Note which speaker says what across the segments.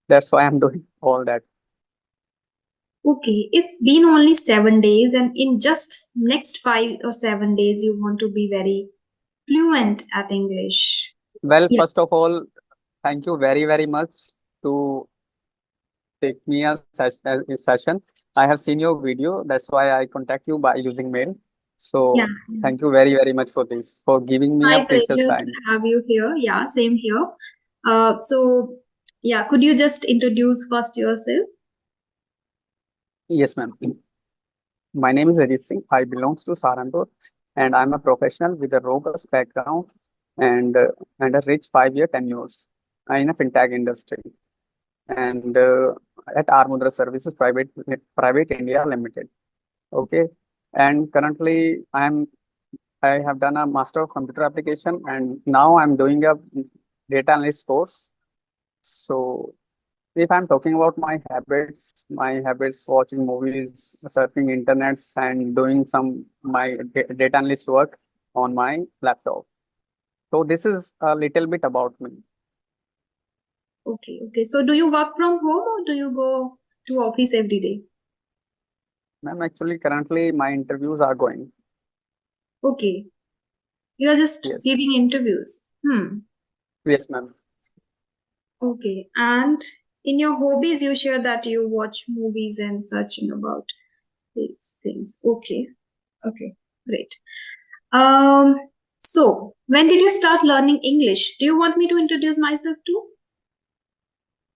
Speaker 1: That's why I'm doing all that.
Speaker 2: Okay, it's been only 7 days, and in just next 5 or 7 days, you want to be very fluent at English.
Speaker 1: Well,
Speaker 2: Yeah.
Speaker 1: first of all, thank you very, very much to take me a session. I have seen your video. That's why I contact you by using mail.
Speaker 2: Yeah.
Speaker 1: So thank you very, very much for this, for giving me a
Speaker 2: My
Speaker 1: precious
Speaker 2: pleasure to
Speaker 1: time.
Speaker 2: have you here. Yeah, same here. So, could you just introduce first yourself?
Speaker 1: Yes, ma'am. My name is Ajit Singh. I belongs to Saranpur, and I'm a professional with a robust background and and a rich 5 year tenures in a fintech industry and at Armudra Services Private India Limited. Okay, and currently I have done a Master of Computer Application, and now I'm doing a data analyst course. So if I'm talking about my habits watching movies, surfing internets, and doing some my data analyst work on my laptop. So this is a little bit about me.
Speaker 2: Okay, okay. So, do you work from home or do you go to office every day?
Speaker 1: Ma'am, actually, currently my interviews are going.
Speaker 2: Okay, you are just
Speaker 1: Yes,
Speaker 2: giving interviews.
Speaker 1: yes, ma'am.
Speaker 2: Okay, and in your hobbies, you share that you watch movies and searching about these things. Okay, okay, great. Um, so when did you start learning English? Do you want me to introduce myself too?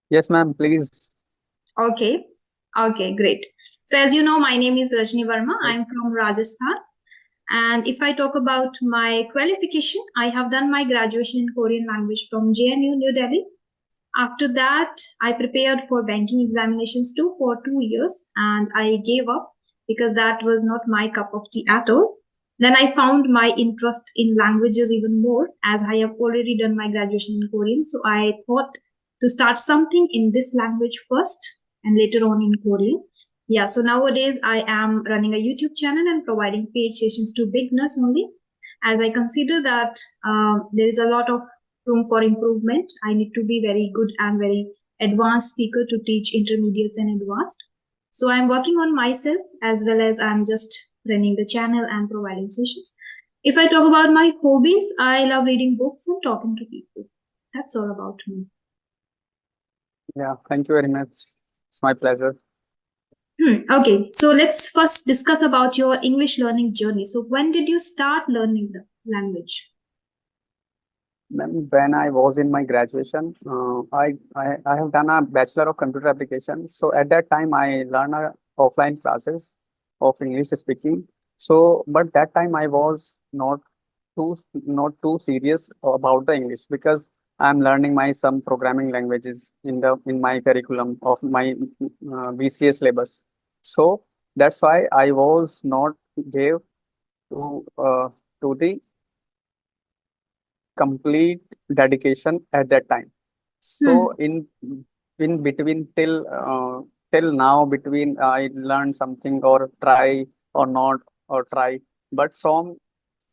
Speaker 1: Yes, ma'am. Please.
Speaker 2: Okay, okay, great. So as you know, my name is Rajni Verma. I'm from Rajasthan. And if I talk about my qualification, I have done my graduation in Korean language from JNU New Delhi. After that, I prepared for banking examinations too for 2 years and I gave up because that was not my cup of tea at all. Then I found my interest in languages even more as I have already done my graduation in Korean. So I thought to start something in this language first and later on in Korean. Yeah, so nowadays I am running a YouTube channel and providing paid sessions to beginners only as I consider that there is a lot of room for improvement. I need to be very good and very advanced speaker to teach intermediates and advanced. So I'm working on myself as well as I'm just running the channel and providing sessions. If I talk about my hobbies, I love reading books and talking to people. That's all about me.
Speaker 1: Yeah. Thank you very much. It's my pleasure.
Speaker 2: Okay, so let's first discuss about your English learning journey. So when did you start learning the language?
Speaker 1: Ma'am, when I was in my graduation, I have done a Bachelor of Computer Application. So at that time, I learned offline classes of English speaking. So, but that time I was not too serious about the English because I'm learning my some programming languages in my curriculum of my BCA syllabus. So that's why I was not gave to the complete dedication at that time.
Speaker 2: Hmm.
Speaker 1: So in between till now between I learn something or try or not or try, but from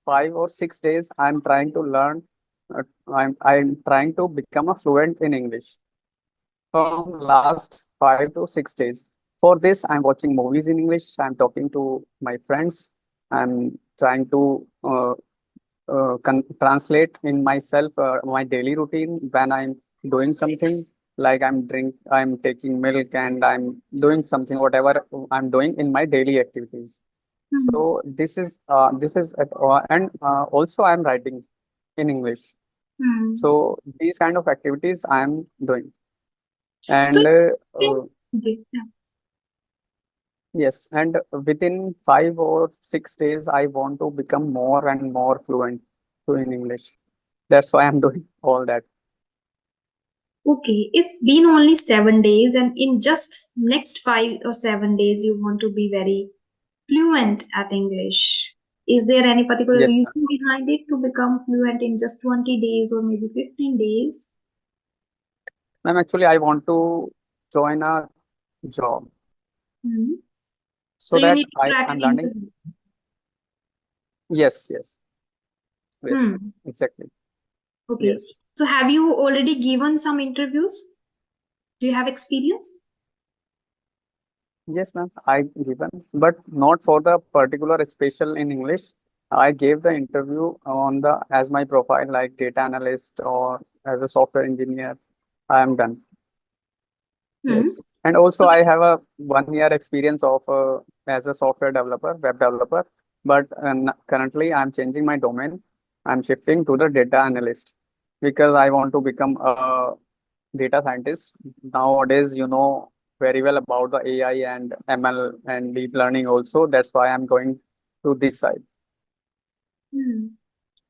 Speaker 1: 5 or 6 days I'm trying to learn. I'm trying to become a fluent in English from last 5 to 6 days. For this, I'm watching movies in English. I'm talking to my friends. I'm trying to translate in myself my daily routine when I'm doing something like I'm taking milk and I'm doing something whatever I'm doing in my daily activities.
Speaker 2: Hmm.
Speaker 1: So and also I'm writing in English.
Speaker 2: Hmm.
Speaker 1: So these kind of activities I'm doing,
Speaker 2: So,
Speaker 1: and
Speaker 2: okay.
Speaker 1: yes, and within 5 or 6 days I want to become more and more fluent to in English. That's why I'm doing all that.
Speaker 2: Okay, it's been only 7 days, and in just next 5 or 7 days, you want to be very fluent at English. Is there any particular
Speaker 1: Yes, ma'am.
Speaker 2: reason behind it to become fluent in just 20 days or maybe 15 days?
Speaker 1: Ma'am, actually, I want to join a job
Speaker 2: Hmm. So
Speaker 1: so
Speaker 2: you
Speaker 1: that
Speaker 2: need to crack
Speaker 1: I'm
Speaker 2: an
Speaker 1: learning.
Speaker 2: interview.
Speaker 1: Yes, yes, yes,
Speaker 2: Hmm.
Speaker 1: exactly.
Speaker 2: Okay.
Speaker 1: Yes.
Speaker 2: So have you already given some interviews Do you have experience?
Speaker 1: Yes, ma'am, I given, but not for the particular special in English. I gave the interview on the as my profile like data analyst or as a software engineer. I am done.
Speaker 2: Hmm.
Speaker 1: Yes, and also I have a 1 year experience of as a software developer, web developer. But currently, I'm changing my domain. I'm shifting to the data analyst because I want to become a data scientist. Nowadays, you know very well about the AI and ML and deep learning also. That's why I'm going to this side.
Speaker 2: Hmm.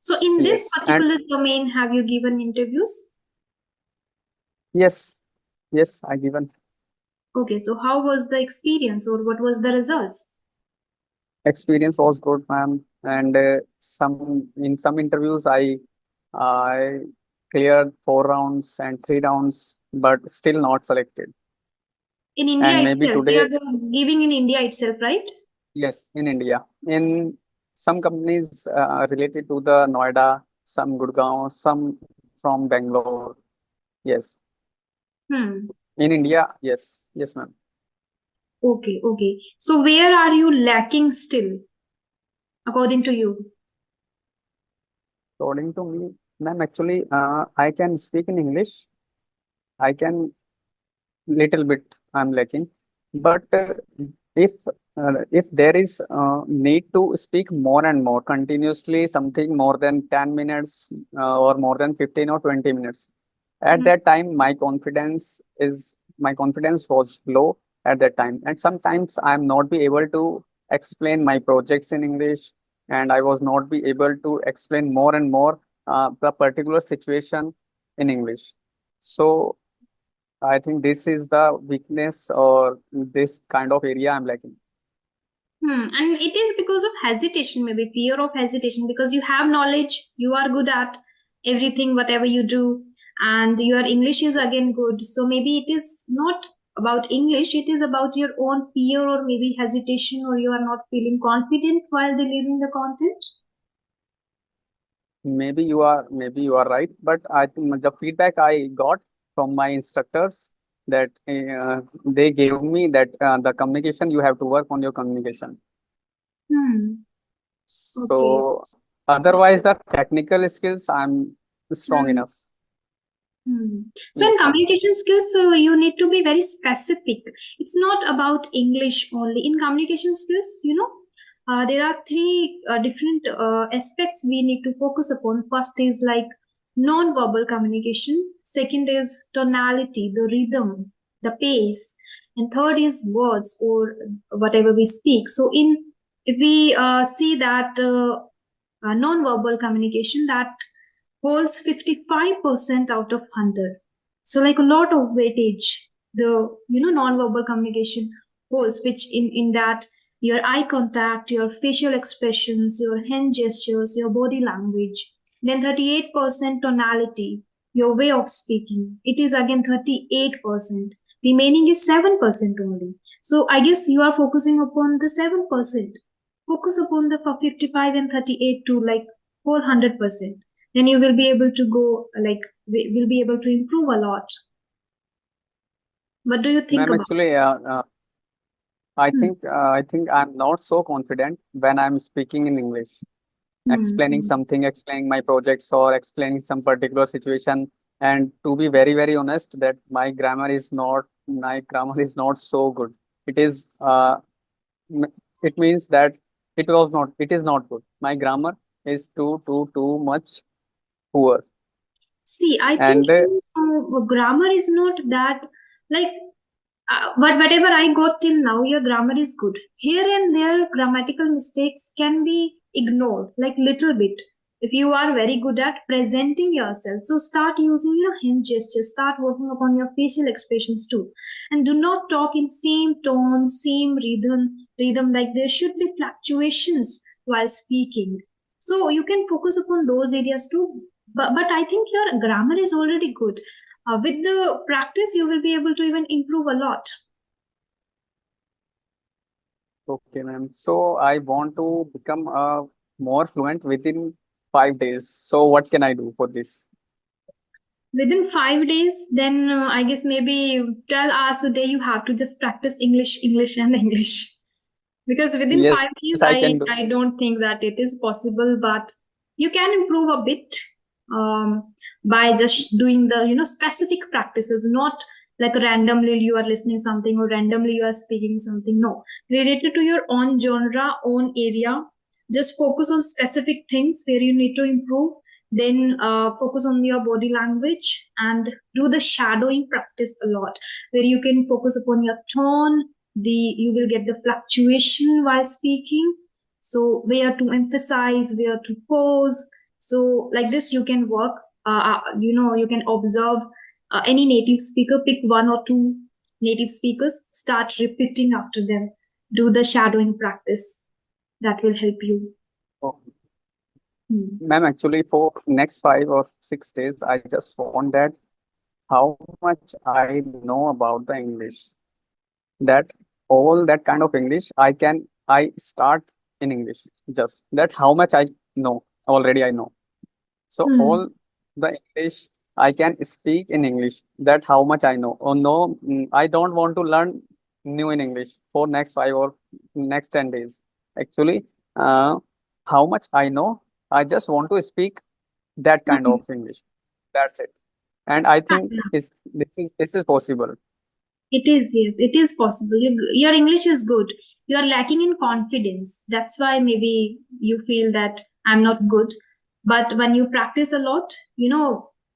Speaker 2: So in this
Speaker 1: Yes, and
Speaker 2: particular domain, have you given interviews?
Speaker 1: yes, yes, I given.
Speaker 2: Okay, so how was the experience or what was the results?
Speaker 1: Experience was good, ma'am. And some in some interviews, I cleared 4 rounds and 3 rounds, but still not selected.
Speaker 2: In India
Speaker 1: And maybe
Speaker 2: itself, you
Speaker 1: today,
Speaker 2: are giving in India itself, right?
Speaker 1: yes, in India, in some companies related to the Noida, some Gurgaon, some from Bangalore. Yes,
Speaker 2: Hmm.
Speaker 1: in India, yes, yes, ma'am.
Speaker 2: Okay, okay. So where are you lacking still, according to you?
Speaker 1: According to me, ma'am, actually, I can speak in English. I can little bit I'm lacking, but if there is need to speak more and more continuously, something more than 10 minutes or more than 15 or 20 minutes, at
Speaker 2: Hmm.
Speaker 1: that time my confidence was low at that time, and sometimes I'm not be able to explain my projects in English, and I was not be able to explain more and more the particular situation in English. So I think this is the weakness or this kind of area I'm lacking.
Speaker 2: And it is because of hesitation, maybe fear of hesitation, because you have knowledge, you are good at everything, whatever you do, and your English is again good. So maybe it is not about English, it is about your own fear or maybe hesitation, or you are not feeling confident while delivering the content.
Speaker 1: Maybe you are right, but I think the feedback I got from my instructors that they gave me that the communication you have to work on your communication.
Speaker 2: Hmm. Okay.
Speaker 1: So otherwise the technical skills I'm strong
Speaker 2: Hmm.
Speaker 1: enough.
Speaker 2: So in
Speaker 1: Yes, ma'am.
Speaker 2: communication skills, you need to be very specific. It's not about English only. In communication skills, there are three different aspects we need to focus upon. First is like non-verbal communication. Second is tonality, the rhythm, the pace, and third is words or whatever we speak. So in if we see that non-verbal communication, that holds 55% out of 100. So like a lot of weightage, the non-verbal communication holds, which in that your eye contact, your facial expressions, your hand gestures, your body language. Then 38% tonality, your way of speaking. It is again 38%. Remaining is 7% only. So I guess you are focusing upon the 7%. Focus upon the 55 and 38 to like whole 100%. Then you will be able to go like will be able to improve a lot. What do you think
Speaker 1: Ma'am,
Speaker 2: about?
Speaker 1: actually,
Speaker 2: Hmm.
Speaker 1: I think I'm not so confident when I'm speaking in English,
Speaker 2: Hmm.
Speaker 1: explaining
Speaker 2: Hmm.
Speaker 1: something, explaining my projects or explaining some particular situation. And to be very, very honest, that my grammar is not so good. It is m- it means that it is not good. My grammar is too much poor.
Speaker 2: See, I think
Speaker 1: And
Speaker 2: grammar is not that like but whatever I got till now, your grammar is good. Here and there, grammatical mistakes can be ignored, like little bit. If you are very good at presenting yourself, so start using your hand gestures, start working upon your facial expressions too, and do not talk in same tone, same rhythm. Like there should be fluctuations while speaking. So you can focus upon those areas too. But I think your grammar is already good. With the practice, you will be able to even improve a lot.
Speaker 1: okay, ma'am. So I want to become more fluent within 5 days. So what can I do for this?
Speaker 2: Within 5 days, then I guess maybe 12 hours a day you have to just practice English, English, and English. Because within
Speaker 1: Yes,
Speaker 2: 5 days,
Speaker 1: I can do.
Speaker 2: I don't think that it is possible, but you can improve a bit by just doing the specific practices, not like randomly you are listening something or randomly you are speaking something. No, related to your own genre, own area. Just focus on specific things where you need to improve. Then focus on your body language and do the shadowing practice a lot, where you can focus upon your tone, you will get the fluctuation while speaking, so where to emphasize, where to pause. So like this you can work, you can observe any native speaker, pick one or two native speakers, start repeating after them, do the shadowing practice. That will help you.
Speaker 1: Oh,
Speaker 2: Hmm.
Speaker 1: ma'am, actually, for next 5 or 6 days, I just want that how much I know about the English. That all that kind of English I start in English. Just that how much I know already I know. So
Speaker 2: Hmm.
Speaker 1: all the English I can speak in English. That how much I know. Oh no, I don't want to learn new in English for next 5 or next 10 days. Actually, uh, how much I know, I just want to speak that kind
Speaker 2: Hmm.
Speaker 1: of English. That's it. And I
Speaker 2: Ah,
Speaker 1: think
Speaker 2: yeah.
Speaker 1: this is possible.
Speaker 2: It is, yes, it is possible. Your English is good. You are lacking in confidence. That's why maybe you feel that I'm not good. But when you practice a lot,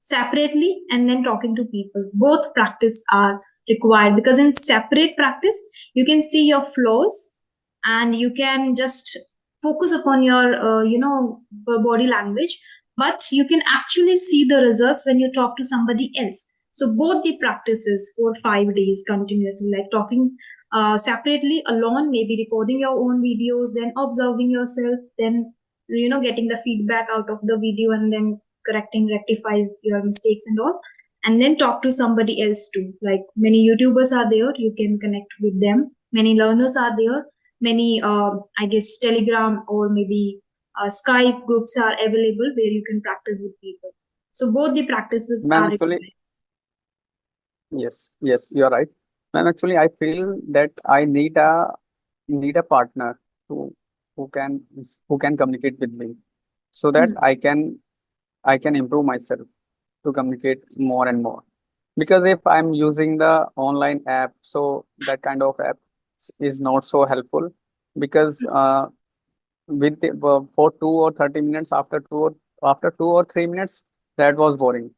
Speaker 2: separately and then talking to people, both practice are required, because in separate practice, you can see your flaws and you can just focus upon your, body language. But you can actually see the results when you talk to somebody else. So both the practices for 5 days continuously, like talking separately, alone, maybe recording your own videos, then observing yourself, then getting the feedback out of the video, and then correcting, rectifies your mistakes and all, and then talk to somebody else too. Like many YouTubers are there, you can connect with them. Many learners are there. Many, I guess, Telegram or maybe Skype groups are available where you can practice with people. So both the practices
Speaker 1: Ma'am,
Speaker 2: are
Speaker 1: actually,
Speaker 2: required.
Speaker 1: yes, you are right. Ma'am, actually, I feel that I need a partner who who can who can communicate with me, so that
Speaker 2: Hmm.
Speaker 1: I can improve myself to communicate more and more. Because if I'm using the online app, so that kind of app is not so helpful. Because for 2 or 30 minutes, after 2 or 3 minutes, that was boring.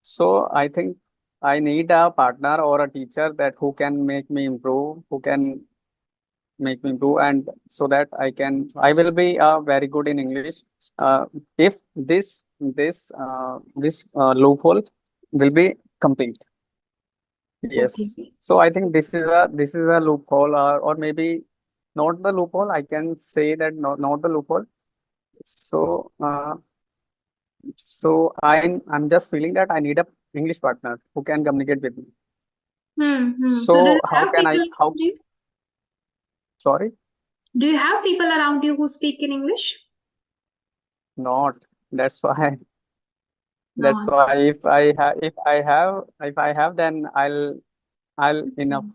Speaker 1: So I think I need a partner or a teacher that who can make me improve, and so that I will be very good in English. If this loophole will be complete. Yes.
Speaker 2: Okay.
Speaker 1: So I think this is a loophole, or maybe not the loophole. I can say that not the loophole. So I'm just feeling that I need a English partner who can communicate with me.
Speaker 2: So do
Speaker 1: So
Speaker 2: you
Speaker 1: how
Speaker 2: have
Speaker 1: can
Speaker 2: people
Speaker 1: I how
Speaker 2: around you?
Speaker 1: sorry?
Speaker 2: Do you have people around you who speak in English?
Speaker 1: Not. That's why that's
Speaker 2: No.
Speaker 1: why if I have then I'll enough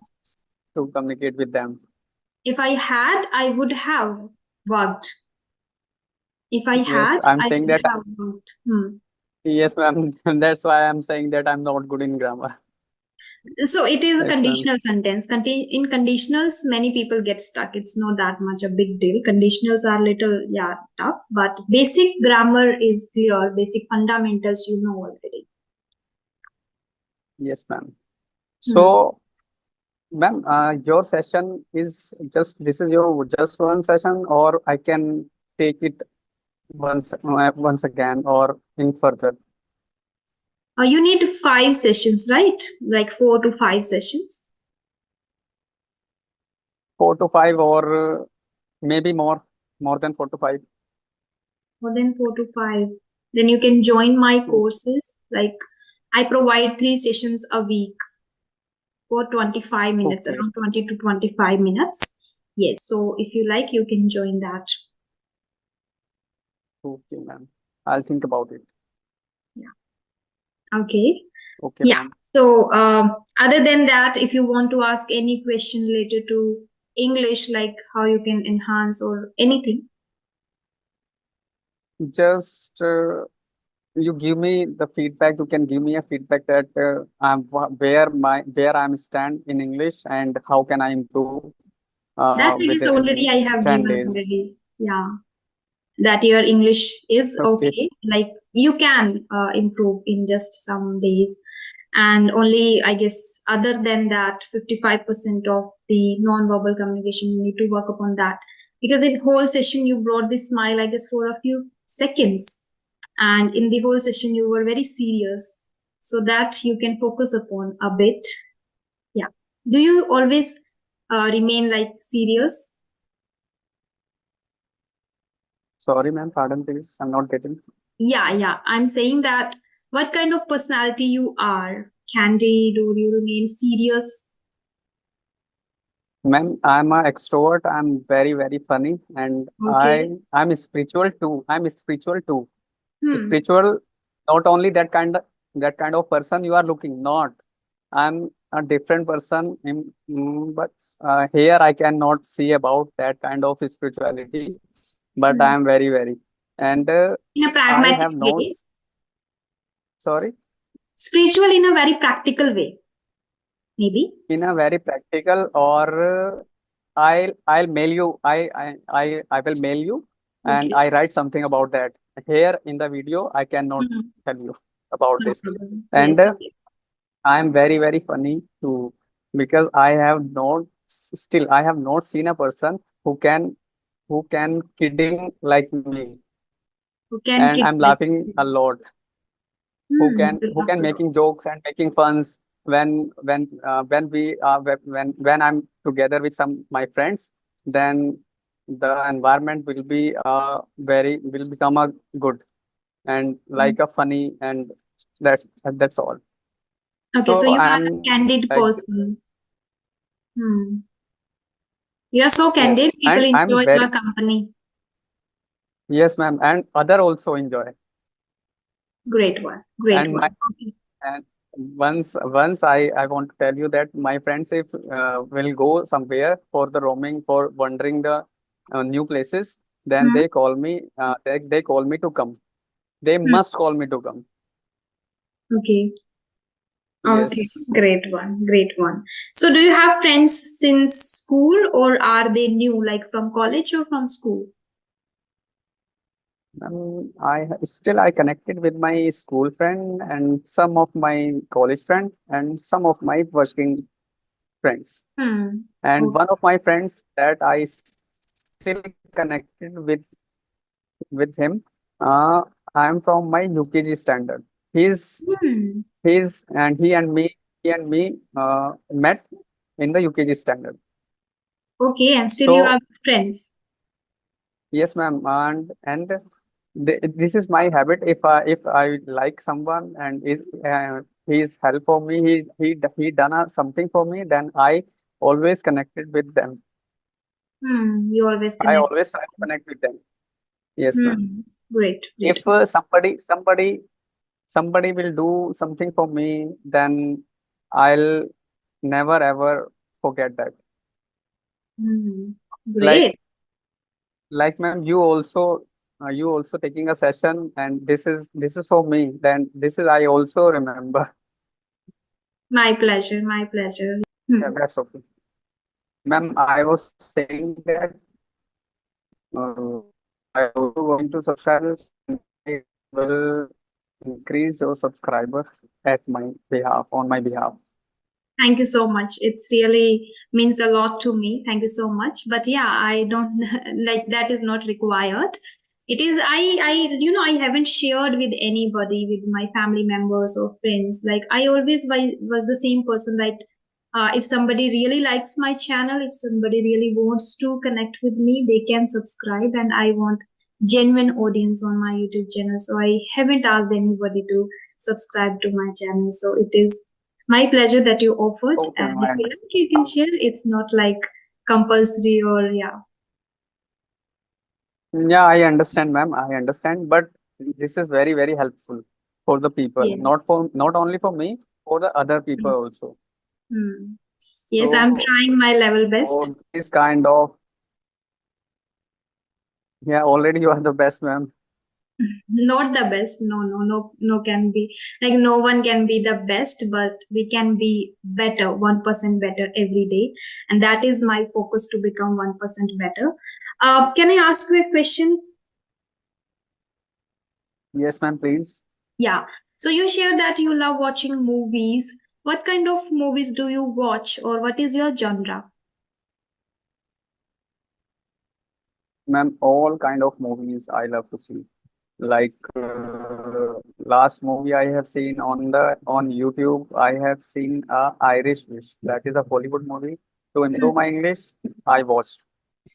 Speaker 1: to communicate with them.
Speaker 2: If I had, I would have worked. If I
Speaker 1: Yes,
Speaker 2: had,
Speaker 1: I'm
Speaker 2: I
Speaker 1: saying
Speaker 2: would
Speaker 1: that.
Speaker 2: have worked.
Speaker 1: Yes, ma'am. That's why I'm saying that I'm not good in grammar.
Speaker 2: So it is a
Speaker 1: Yes, ma'am.
Speaker 2: conditional sentence. In conditionals, many people get stuck. It's not that much a big deal. Conditionals are little, yeah, tough, but basic grammar is clear. Basic fundamentals you know already.
Speaker 1: Yes, ma'am.
Speaker 2: Hmm.
Speaker 1: So, ma'am, your session is this is your just one session, or I can take it once again or in further.
Speaker 2: You need 5 sessions, right? Like 4 to 5 sessions.
Speaker 1: 4 to 5, or maybe more than 4 to 5.
Speaker 2: More than 4 to 5. Then you can join my courses. Like I provide 3 sessions a week for 25 minutes,
Speaker 1: Okay,
Speaker 2: around 20 to 25 minutes. Yes. So if you like, you can join that.
Speaker 1: okay, ma'am. I'll think about it.
Speaker 2: Yeah. Okay.
Speaker 1: Okay,
Speaker 2: Yeah.
Speaker 1: ma'am.
Speaker 2: So, other than that, if you want to ask any question related to English, like how you can enhance or anything.
Speaker 1: Just you give me the feedback. You can give me a feedback that where I'm stand in English and how can I improve
Speaker 2: That I guess
Speaker 1: within
Speaker 2: already I have
Speaker 1: 10
Speaker 2: given
Speaker 1: days.
Speaker 2: already. Yeah. That your English is
Speaker 1: Okay.
Speaker 2: okay. Like you can improve in just some days. And only, I guess, other than that, 55% of the non-verbal communication, you need to work upon that. Because in whole session, you brought this smile, I guess, for a few seconds. And in the whole session, you were very serious. So that you can focus upon a bit. Yeah. Do you always remain like serious?
Speaker 1: Sorry, ma'am. Pardon, please. I'm not getting.
Speaker 2: Yeah. I'm saying that what kind of personality you are? Candid, or you remain serious?
Speaker 1: Ma'am, I'm an extrovert. I'm very, very funny, and
Speaker 2: Okay.
Speaker 1: I'm spiritual too. I'm spiritual too.
Speaker 2: Hmm.
Speaker 1: Spiritual, not only that kind of person you are looking. Not, I'm a different person. But here I cannot see about that kind of spirituality. But I
Speaker 2: Hmm.
Speaker 1: am very, very, and
Speaker 2: In a
Speaker 1: I
Speaker 2: pragmatic
Speaker 1: have no.
Speaker 2: way,
Speaker 1: Sorry.
Speaker 2: spiritual in a very practical way, maybe.
Speaker 1: In a very practical, or I'll mail you. I will mail you, and
Speaker 2: Okay.
Speaker 1: I write something about that. Here in the video, I cannot
Speaker 2: Hmm.
Speaker 1: tell you about
Speaker 2: No
Speaker 1: this.
Speaker 2: problem.
Speaker 1: And
Speaker 2: Yes. Okay.
Speaker 1: I am very, very funny too, because still I have not seen a person who can kidding like me,
Speaker 2: Who can
Speaker 1: and
Speaker 2: kid
Speaker 1: I'm
Speaker 2: like
Speaker 1: laughing a
Speaker 2: you?
Speaker 1: lot. who
Speaker 2: Hmm.
Speaker 1: can
Speaker 2: Good
Speaker 1: who
Speaker 2: luck
Speaker 1: can
Speaker 2: to you.
Speaker 1: making jokes and making funs when we when I'm together with some my friends, then the environment will become a good and
Speaker 2: Hmm.
Speaker 1: like a funny, and that's all.
Speaker 2: Okay, so
Speaker 1: So
Speaker 2: you are a
Speaker 1: I'm
Speaker 2: candid
Speaker 1: like this.
Speaker 2: person. Hmm. You are so candid,
Speaker 1: Yes,
Speaker 2: people
Speaker 1: and I'm
Speaker 2: enjoy your
Speaker 1: very.
Speaker 2: company.
Speaker 1: Yes, ma'am, and other also enjoy.
Speaker 2: Great one. Great
Speaker 1: And my
Speaker 2: one. Okay.
Speaker 1: and once I want to tell you that my friends, if will go somewhere for the roaming, for wandering the new places, then
Speaker 2: Hmm.
Speaker 1: they call me to come. They
Speaker 2: Hmm.
Speaker 1: must call me to come.
Speaker 2: Okay. Okay.
Speaker 1: Yes.
Speaker 2: Great one. Great one. So do you have friends since school, or are they new, like from college or from school?
Speaker 1: I connected with my school friend and some of my college friend and some of my working friends.
Speaker 2: Hmm.
Speaker 1: And
Speaker 2: Okay.
Speaker 1: one of my friends that I still connected with him. Uh, I'm from my UKG standard. He's
Speaker 2: Hmm.
Speaker 1: he's and he and me met in the UKG standard.
Speaker 2: Okay, and still you are
Speaker 1: So
Speaker 2: friends.
Speaker 1: yes, ma'am, and this is my habit. If I like someone and he's help for me, he done something for me, then I always connected with them.
Speaker 2: Hmm. You always
Speaker 1: I
Speaker 2: connect.
Speaker 1: always try to connect with them. Yes, ma'am.
Speaker 2: Hmm. Great. Great.
Speaker 1: If somebody will do something for me, then I'll never ever forget that.
Speaker 2: Hmm.
Speaker 1: Like
Speaker 2: Great.
Speaker 1: ma'am, you also taking a session, and this is for me. Then this is I also remember.
Speaker 2: My pleasure. My pleasure.
Speaker 1: Yeah,
Speaker 2: Hmm.
Speaker 1: that's okay. Ma'am, I was saying that I also going to subscribers, and I will increase your subscriber on my behalf.
Speaker 2: Thank you so much. It's really means a lot to me. Thank you so much. But yeah, I don't like that is not required. It is I haven't shared with anybody, with my family members or friends. Like I always was the same person that if somebody really likes my channel, if somebody really wants to connect with me, they can subscribe, and I want genuine audience on my YouTube channel. So I haven't asked anybody to subscribe to my channel. So it is my pleasure that you offered,
Speaker 1: Okay,
Speaker 2: and
Speaker 1: ma'am,
Speaker 2: if
Speaker 1: I
Speaker 2: you
Speaker 1: understand.
Speaker 2: like, you can share. It's not like compulsory or yeah.
Speaker 1: Yeah, I understand, ma'am. I understand, but this is very, very helpful. for the people,
Speaker 2: Yes.
Speaker 1: not only for me, for the other people
Speaker 2: Mm.
Speaker 1: also.
Speaker 2: Yes, I'm
Speaker 1: So
Speaker 2: trying my level best.
Speaker 1: for this kind of, yeah, already you are the best, ma'am.
Speaker 2: Not the best. No can be. Like no one can be the best, but we can be better, 1% better every day. And that is my focus to become 1% better. Can I ask you a question?
Speaker 1: Yes, ma'am, please.
Speaker 2: Yeah. So you shared that you love watching movies. What kind of movies do you watch, or what is your genre?
Speaker 1: Ma'am, all kind of movies I love to see. Like last movie I have seen on YouTube, I have seen Irish Wish. That is a Bollywood movie. To
Speaker 2: Hmm.
Speaker 1: improve my English, I watched.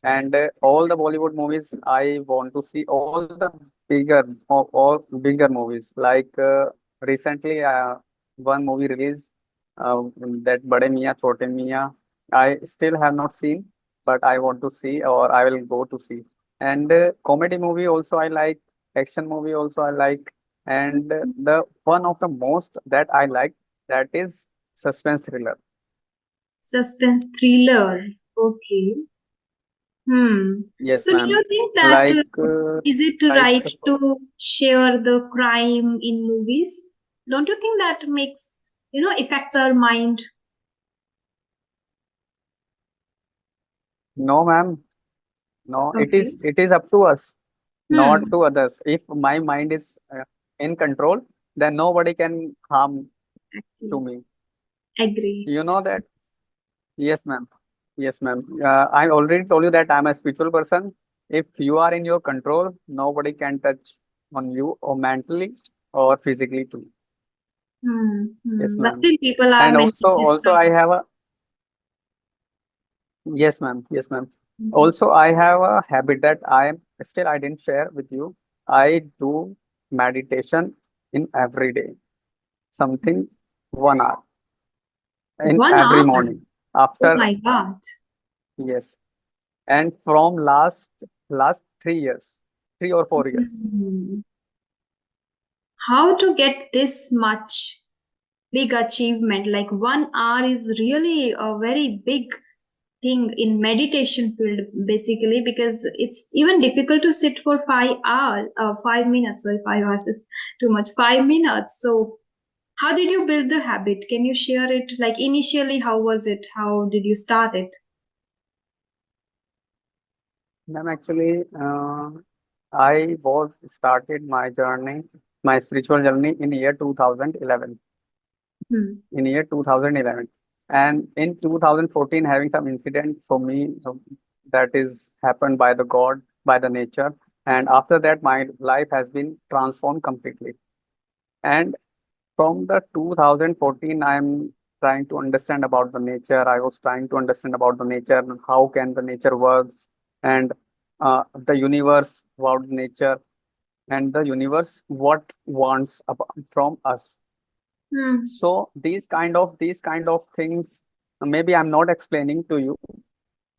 Speaker 1: And all the Bollywood movies I want to see, all the all bigger movies. Like recently, one movie released, that Bade Miyan Chote Miyan. I still have not seen, but I want to see, or I will go to see. And comedy movie also I like, action movie also I like, and the one of the most that I like, that is suspense thriller.
Speaker 2: Suspense thriller. Okay. Hmm.
Speaker 1: Yes,
Speaker 2: So do
Speaker 1: ma'am.
Speaker 2: you think that
Speaker 1: Like
Speaker 2: is it
Speaker 1: like
Speaker 2: right to share the crime in movies? Don't you think that makes, affects our mind?
Speaker 1: no, ma'am. No,
Speaker 2: Okay.
Speaker 1: it is up to us, not
Speaker 2: Hmm.
Speaker 1: to others. If my mind is in control, then nobody can harm to
Speaker 2: Yes.
Speaker 1: me.
Speaker 2: Agree.
Speaker 1: You know that? Yes, ma'am. Yes, ma'am. I already told you that I'm a spiritual person. If you are in your control, nobody can touch on you, or mentally or physically too. Yes,
Speaker 2: But
Speaker 1: ma'am.
Speaker 2: still people are
Speaker 1: And
Speaker 2: mentally
Speaker 1: also I
Speaker 2: disturbed.
Speaker 1: have a, yes, ma'am. Yes, ma'am.
Speaker 2: Mhm.
Speaker 1: Also, I have a habit that I didn't share with you. I do meditation in every day, something 1 hour in
Speaker 2: 1 hour?
Speaker 1: every morning.
Speaker 2: Oh
Speaker 1: After,
Speaker 2: my God.
Speaker 1: yes, and from last 3 years, 3 or 4 years.
Speaker 2: Hmm. How to get this much big achievement? Like 1 hour is really a very big thing in meditation field basically, because it's even difficult to sit for 5 hours, 5 minutes. Sorry, 5 hours is too much. 5 minutes. So how did you build the habit? Can you share it? Like initially, how was it? How did you start it?
Speaker 1: Ma'am, actually, I was started my journey, my spiritual journey in year 2011.
Speaker 2: Hmm.
Speaker 1: In year 2011, and in 2014, having some incident for me, that is happened by the God, by the nature, and after that, my life has been transformed completely. And from the 2014, I'm trying to understand about the nature. I was trying to understand about the nature, how can the nature works, and the universe about nature, and the universe what wants from us.
Speaker 2: Hmm.
Speaker 1: So these kind of things, maybe I'm not explaining to you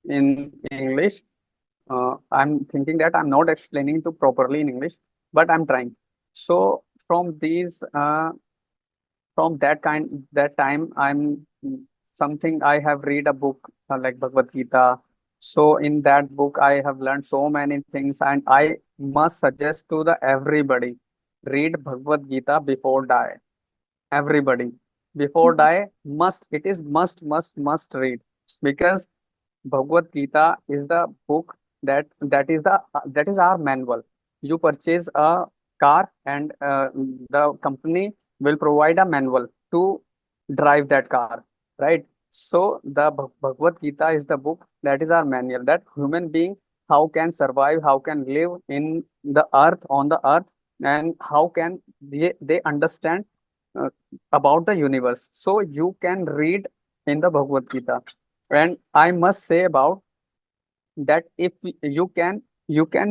Speaker 1: in English. I'm thinking that I'm not explaining to properly in English, but I'm trying. So from that time, I'm something I have read a book like Bhagavad Gita. So in that book, I have learned so many things, and I must suggest to the everybody, read Bhagavad Gita before die. Everybody before die, must, it is must read, because Bhagavad Gita is the book that is our manual. You purchase a car, and the company will provide a manual to drive that car, right? So the Bhagavad Gita is the book that is our manual, that human being how can survive, how can live in the earth, on the earth, and how can they understand uh, about the universe. So you can read in the Bhagavad Gita. And I must say about that, if you can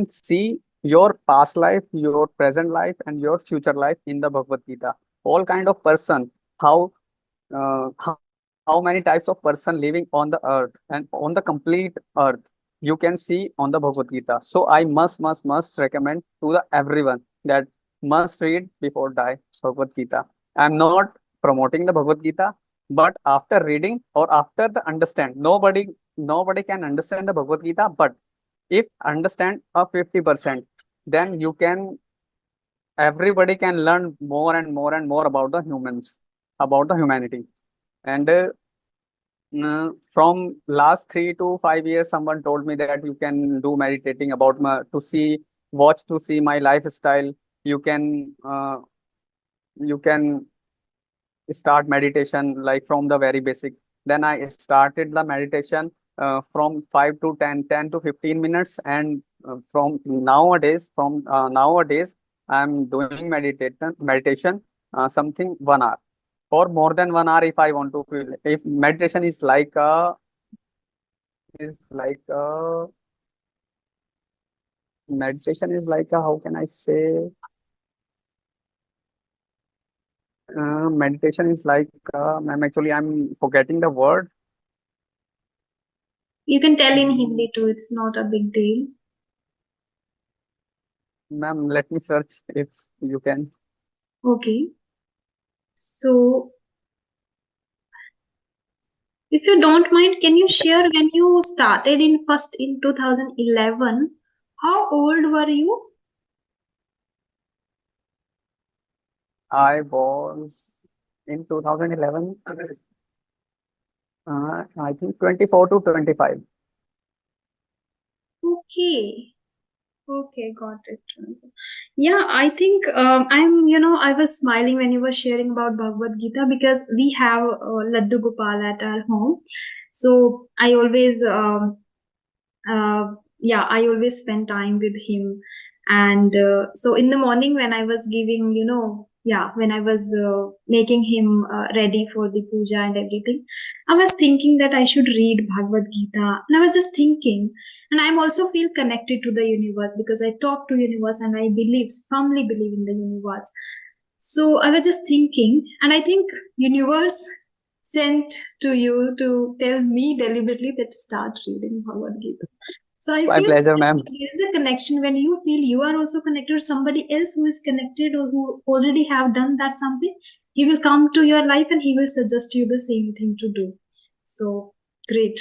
Speaker 1: see your past life, your present life, and your future life in the Bhagavad Gita. All kind of person, how how many types of person living on the earth and on the complete earth, you can see on the Bhagavad Gita. So I must recommend to the everyone that must read before die Bhagavad Gita. I'm not promoting the Bhagavad Gita, but after reading or after the understand, nobody can understand the Bhagavad Gita, but if understand a 50%, then everybody can learn more and more and more about the humans, about the humanity. And from last 3 to 5 years, someone told me that you can do meditating about watch to see my lifestyle. You can start meditation like from the very basic. Then I started the meditation from 5 to 10 to 15 minutes. And from nowadays, I'm doing meditation something 1 hour or more than 1 hour if I want to feel. If meditation is like a, how can I say? Meditation is like, ma'am, actually, I'm forgetting the word.
Speaker 2: You can tell in Hindi too, it's not a big deal.
Speaker 1: Ma'am, let me search if you can.
Speaker 2: Okay. So, if you don't mind, can you share when you started in 2011? How old were you?
Speaker 1: I was in 2011, I think 24 to 25.
Speaker 2: Okay. Okay, got it. Yeah, I think I was smiling when you were sharing about Bhagavad Gita because we have Laddu Gopal at our home. So I always, I always spend time with him. And so in the morning when I was giving, when I was making him ready for the puja and everything, I was thinking that I should read Bhagavad Gita. And I was just thinking, and I'm also feel connected to the universe because I talk to universe and I firmly believe in the universe. So I was just thinking, and I think universe sent to you to tell me deliberately that start reading Bhagavad Gita. So I
Speaker 1: My
Speaker 2: feel
Speaker 1: pleasure, ma'am.
Speaker 2: there is a connection when you feel you are also connected or somebody else who is connected or who already have done that something, he will come to your life and he will suggest you the same thing to do. So great.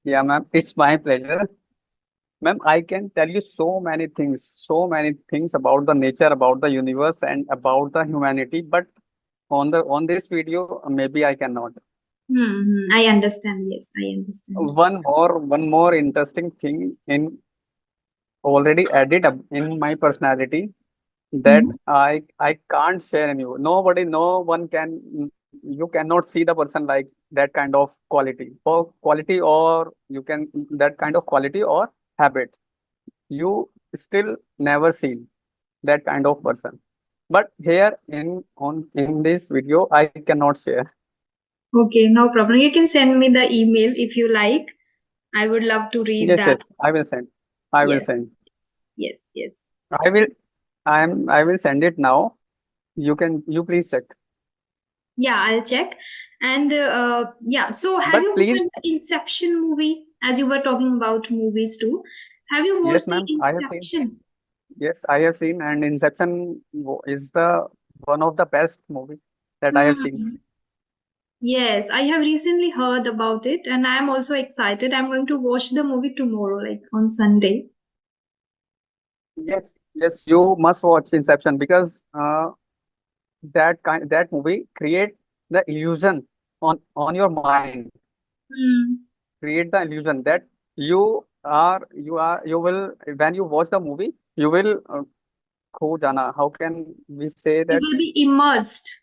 Speaker 1: Yeah, ma'am, it's my pleasure. Ma'am, I can tell you so many things about the nature, about the universe, and about the humanity. But on this video, maybe I cannot.
Speaker 2: I understand. Yes, I understand.
Speaker 1: One more interesting thing in already added up in my personality that I can't share any. No one can. You cannot see the person like that kind of quality, or you can that kind of quality or habit. You still never seen that kind of person. But here in this video, I cannot share.
Speaker 2: Okay, no problem. You can send me the email if you like. I would love to read
Speaker 1: Yes,
Speaker 2: that.
Speaker 1: yes, I will send. I will
Speaker 2: Yes,
Speaker 1: send.
Speaker 2: yes, yes.
Speaker 1: I will send it now. You please check.
Speaker 2: Yeah, I'll check. And so have
Speaker 1: But
Speaker 2: you
Speaker 1: please,
Speaker 2: watched the Inception movie? As you were talking about movies too. Have you
Speaker 1: yes,
Speaker 2: watched the
Speaker 1: ma'am, I have seen.
Speaker 2: Inception?
Speaker 1: Yes, I have seen, and Inception is the one of the best movie that I have seen.
Speaker 2: Hmm. Yes, I have recently heard about it and I'm also excited. I'm going to watch the movie tomorrow, like on Sunday.
Speaker 1: Yes, yes, you must watch Inception because that movie create the illusion on your mind.
Speaker 2: Hmm.
Speaker 1: Create the illusion that you will when you watch the movie you will kho jana. How can we say
Speaker 2: You
Speaker 1: that?
Speaker 2: will be immersed,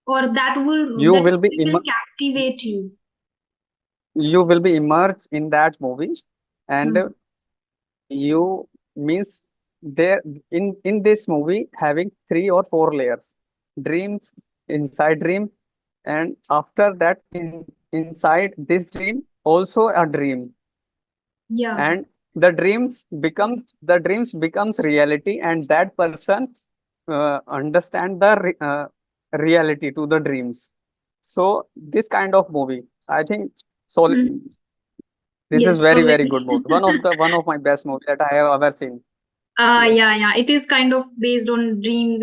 Speaker 2: or
Speaker 1: You
Speaker 2: that
Speaker 1: will be
Speaker 2: movie will captivate you.
Speaker 1: you will be immersed in that movie, and
Speaker 2: Hmm.
Speaker 1: you means there in this movie having 3 or 4 layers: dreams, inside dream, and after that inside this dream also a dream,
Speaker 2: Yeah.
Speaker 1: and the dreams becomes reality, and that person understand the reality to the dreams. So this kind of movie, I think, so
Speaker 2: Hmm.
Speaker 1: this is
Speaker 2: Yes,
Speaker 1: very
Speaker 2: solid.
Speaker 1: very good movie, one of my best movie that I have ever seen.
Speaker 2: Yeah. It is kind of based on dreams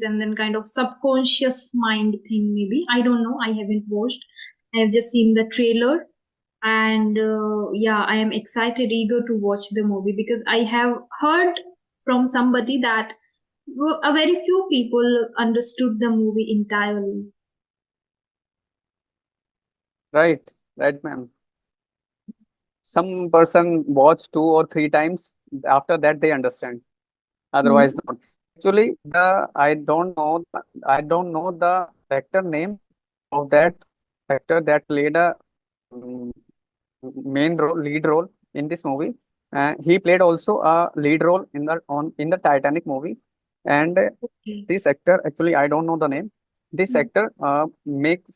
Speaker 2: and then kind of subconscious mind thing, maybe. I don't know. I haven't watched. I have just seen the trailer. And yeah, I am excited, eager to watch the movie because I have heard from somebody that a very few people understood the movie entirely.
Speaker 1: Right, ma'am. Some person watch 2 or 3 times. After that, they understand. Otherwise, not. Actually, I don't know the actor name of that actor that played a mm, lead role in this movie. He played also a lead role in the Titanic movie. And
Speaker 2: Okay.
Speaker 1: this actor, actually, I don't know the name. This
Speaker 2: Mm.
Speaker 1: actor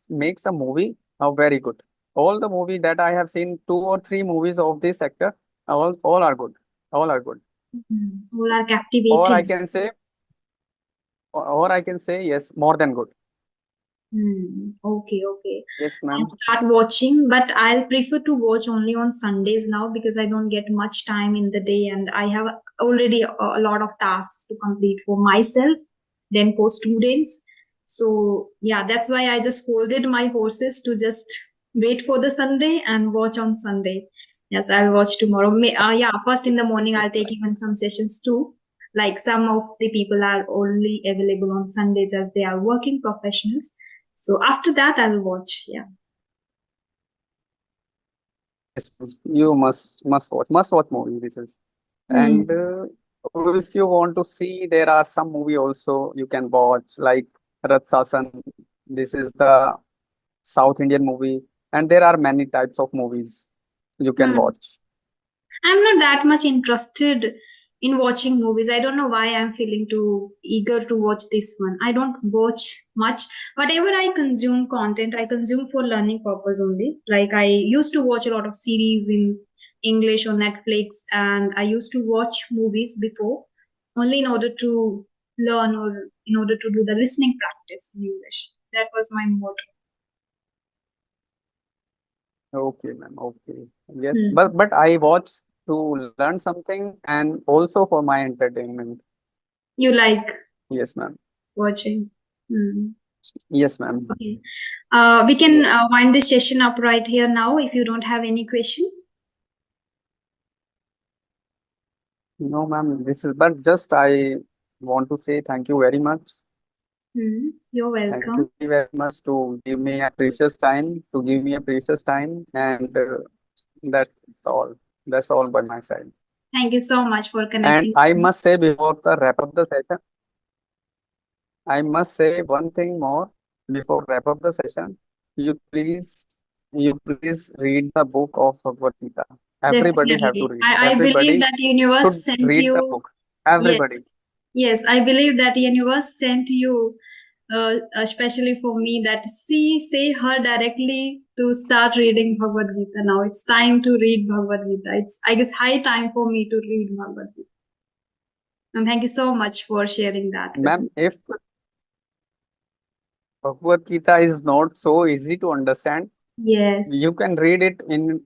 Speaker 1: makes a movie very good. All the movie that I have seen, 2 or 3 movies of this actor, all are good. All are good.
Speaker 2: All are
Speaker 1: Or I
Speaker 2: captivating.
Speaker 1: can say, yes, more than good.
Speaker 2: Okay.
Speaker 1: Yes,
Speaker 2: I'll
Speaker 1: ma'am.
Speaker 2: start watching, but I'll prefer to watch only on Sundays now because I don't get much time in the day and I have already a lot of tasks to complete for myself, then for students. So, yeah, that's why I just folded my horses to just wait for the Sunday and watch on Sunday. Yes, I'll watch tomorrow. Yeah, first in the morning,
Speaker 1: Yes,
Speaker 2: I'll take even some sessions too. Like some of the people are only available on Sundays as they are working professionals. So after that, I'll watch. Yeah.
Speaker 1: yes, ma'am. You must watch movie. This is.
Speaker 2: Hmm.
Speaker 1: And if you want to see, there are some movie also you can watch, like Ratsasan. This is the South Indian movie, and there are many types of movies you can
Speaker 2: Hmm.
Speaker 1: watch.
Speaker 2: I'm not that much interested in watching movies. I don't know why I'm feeling too eager to watch this one. I don't watch much. Whatever I consume content, I consume for learning purpose only. Like I used to watch a lot of series in English on Netflix, and I used to watch movies before only in order to learn or in order to do the listening practice in English. That was my motto.
Speaker 1: Okay, ma'am. Okay. Yes,
Speaker 2: Hmm.
Speaker 1: but I watch to learn something and also for my entertainment.
Speaker 2: You like
Speaker 1: Yes, ma'am.
Speaker 2: watching. Hmm.
Speaker 1: Yes, ma'am.
Speaker 2: Okay. We can
Speaker 1: Yes.
Speaker 2: wind this session up right here now if you don't have any question.
Speaker 1: No, ma'am. This is, but just I want to say thank you very much.
Speaker 2: You're
Speaker 1: Thank
Speaker 2: welcome.
Speaker 1: you very much to give me a precious time, and that's all. That's all by my side.
Speaker 2: Thank you so much for
Speaker 1: And
Speaker 2: connecting.
Speaker 1: I must say before the wrap up the session, I must say one thing more before wrap up the session. You please, you please read the book of Bhagavad Gita. Everybody have to
Speaker 2: Definitely.
Speaker 1: read.
Speaker 2: I believe
Speaker 1: Everybody
Speaker 2: that universe
Speaker 1: should
Speaker 2: sent
Speaker 1: read the
Speaker 2: you.
Speaker 1: book.
Speaker 2: Yes.
Speaker 1: Everybody.
Speaker 2: Yes, I believe that universe sent you, especially for me, that say her directly to start reading Bhagavad Gita now. It's time to read Bhagavad Gita. It's, I guess, high time for me to read Bhagavad Gita. And thank you so much for sharing that with me.
Speaker 1: Ma'am, if Bhagavad Gita is not so easy to understand, you
Speaker 2: Yes.
Speaker 1: can read it in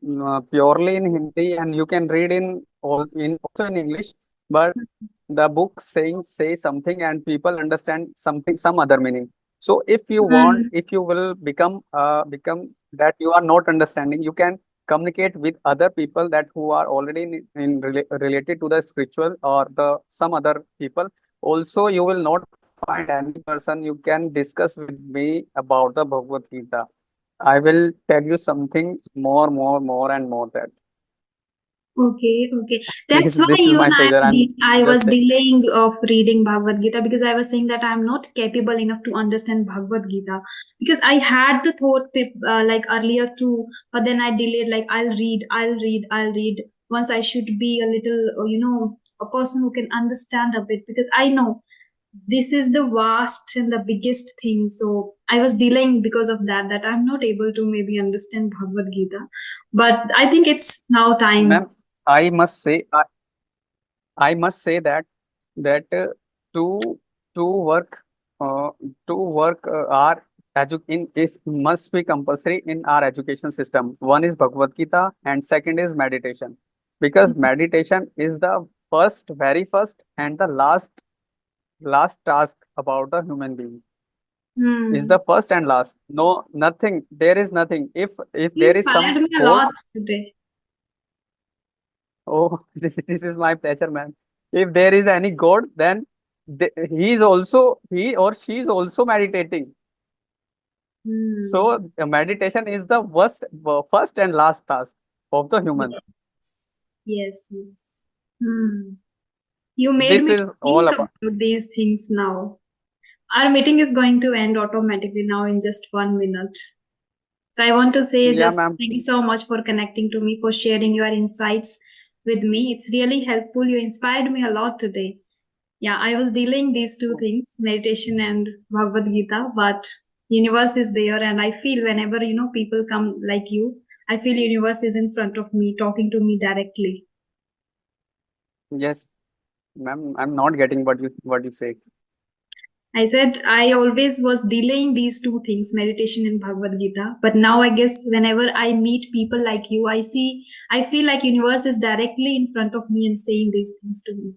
Speaker 1: purely in Hindi, and you can read also in English, but the book say something and people understand something, some other meaning. So if you will become that you are not understanding, you can communicate with other people that who are already related to the spiritual or the some other people. Also, you will not find any person you can discuss with me about the Bhagavad Gita. I will tell you something more and more that.
Speaker 2: Okay. That's why
Speaker 1: This is
Speaker 2: you
Speaker 1: my
Speaker 2: and
Speaker 1: pleasure. I'm
Speaker 2: I was
Speaker 1: just saying this.
Speaker 2: delaying of reading Bhagavad Gita because I was saying that I'm not capable enough to understand Bhagavad Gita because I had the thought like earlier too, but then I delayed. Like I'll read. Once I should be a little, a person who can understand a bit because I know this is the vast and the biggest thing. So I was delaying because of that I'm not able to maybe understand Bhagavad Gita, but I think it's now time.
Speaker 1: Ma'am, I must say, I must say that to to work uh, to work our in is must be compulsory in our education system. One is Bhagavad Gita and second is meditation, because meditation is the very first and the last task about a human being is
Speaker 2: Hmm.
Speaker 1: the first and last. No, nothing. There is nothing. If
Speaker 2: You
Speaker 1: there is some
Speaker 2: inspired me a
Speaker 1: code,
Speaker 2: lot today.
Speaker 1: oh, this is my pleasure, man. If there is any God, then he or she is also meditating.
Speaker 2: Hmm.
Speaker 1: So meditation is the first and last task of the human.
Speaker 2: Yes. Yes, yes. Hmm. You made
Speaker 1: This
Speaker 2: me
Speaker 1: is all
Speaker 2: think
Speaker 1: about.
Speaker 2: about these things now. Our meeting is going to end automatically now in just 1 minute. So I want to say
Speaker 1: Yeah,
Speaker 2: just
Speaker 1: ma'am.
Speaker 2: thank you so much for connecting to me, for sharing your insights with me. It's really helpful. You inspired me a lot today. Yeah, I was dealing these two things, meditation and Bhagavad Gita, but universe is there, and I feel whenever people come like you, I feel universe is in front of me, talking to me directly.
Speaker 1: Yes, ma'am. I'm not getting what you say.
Speaker 2: I said I always was delaying these two things, meditation and Bhagavad Gita. But now I guess whenever I meet people like you, I feel like universe is directly in front of me and saying these things to me.